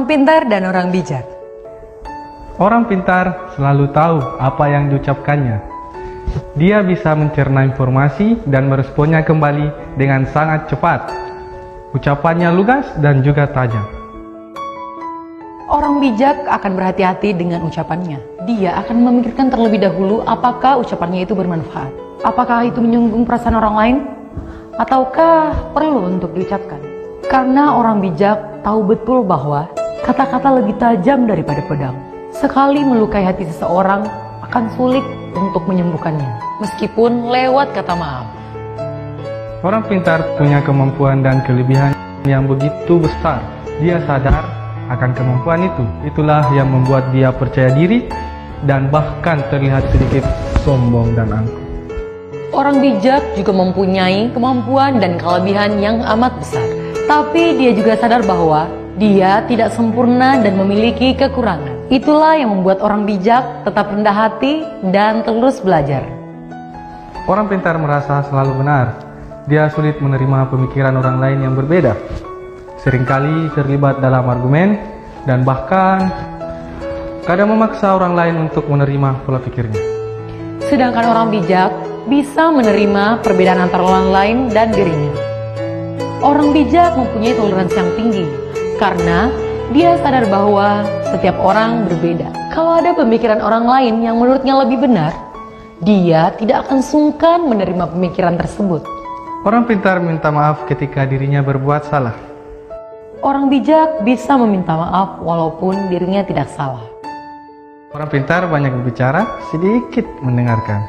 Orang pintar dan orang bijak. Orang pintar selalu tahu apa yang diucapkannya. Dia bisa mencerna informasi dan meresponnya kembali dengan sangat cepat. Ucapannya lugas dan juga tajam. Orang bijak akan berhati-hati dengan ucapannya. Dia akan memikirkan terlebih dahulu apakah ucapannya itu bermanfaat. Apakah itu menyinggung perasaan orang lain? Ataukah perlu untuk diucapkan? Karena orang bijak tahu betul bahwa kata-kata lebih tajam daripada pedang. Sekali melukai hati seseorang akan sulit untuk menyembuhkannya, meskipun lewat kata maaf. Orang pintar punya kemampuan dan kelebihan yang begitu besar. Dia sadar akan kemampuan itu. Itulah yang membuat dia percaya diri dan bahkan terlihat sedikit sombong dan angkuh. Orang bijak juga mempunyai kemampuan dan kelebihan yang amat besar. Tapi dia juga sadar bahwa dia tidak sempurna dan memiliki kekurangan. Itulah yang membuat orang bijak tetap rendah hati dan terus belajar. Orang pintar merasa selalu benar. Dia sulit menerima pemikiran orang lain yang berbeda. Seringkali terlibat dalam argumen dan bahkan kadang memaksa orang lain untuk menerima pola pikirnya. Sedangkan orang bijak bisa menerima perbedaan antara orang lain dan dirinya. Orang bijak mempunyai toleransi yang tinggi karena dia sadar bahwa setiap orang berbeda. Kalau ada pemikiran orang lain yang menurutnya lebih benar, dia tidak akan sungkan menerima pemikiran tersebut. Orang pintar minta maaf ketika dirinya berbuat salah. Orang bijak bisa meminta maaf walaupun dirinya tidak salah. Orang pintar banyak berbicara, sedikit mendengarkan.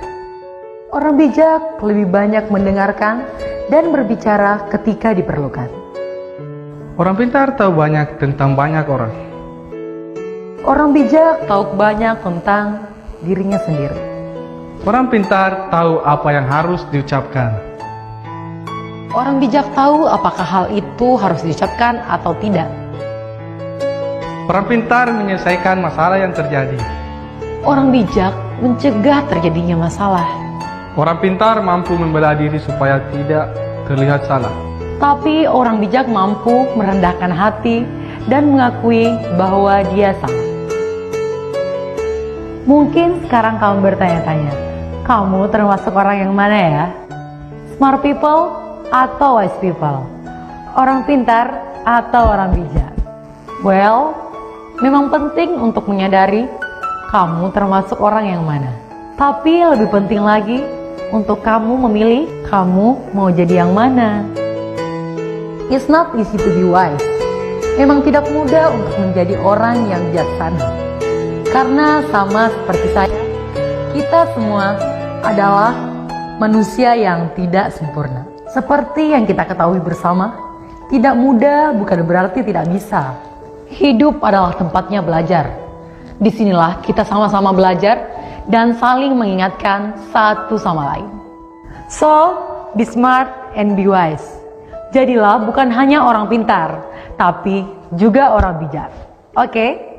Orang bijak lebih banyak mendengarkan dan berbicara ketika diperlukan. Orang pintar tahu banyak tentang banyak orang. Orang bijak tahu banyak tentang dirinya sendiri. Orang pintar tahu apa yang harus diucapkan. Orang bijak tahu apakah hal itu harus diucapkan atau tidak. Orang pintar menyelesaikan masalah yang terjadi. Orang bijak mencegah terjadinya masalah. Orang pintar mampu membela diri supaya tidak terlihat salah. Tapi orang bijak mampu merendahkan hati dan mengakui bahwa dia salah. Mungkin sekarang kamu bertanya-tanya, kamu termasuk orang yang mana ya? Smart people atau wise people? Orang pintar atau orang bijak? Well, memang penting untuk menyadari kamu termasuk orang yang mana. Tapi lebih penting lagi untuk kamu memilih kamu mau jadi yang mana. It's not easy to be wise. Memang tidak mudah untuk menjadi orang yang bijaksana. Karena sama seperti saya, kita semua adalah manusia yang tidak sempurna. Seperti yang kita ketahui bersama, tidak mudah bukan berarti tidak bisa. Hidup adalah tempatnya belajar. Disinilah kita sama-sama belajar dan saling mengingatkan satu sama lain. So, be smart and be wise. Jadilah bukan hanya orang pintar, tapi juga orang bijak. Oke?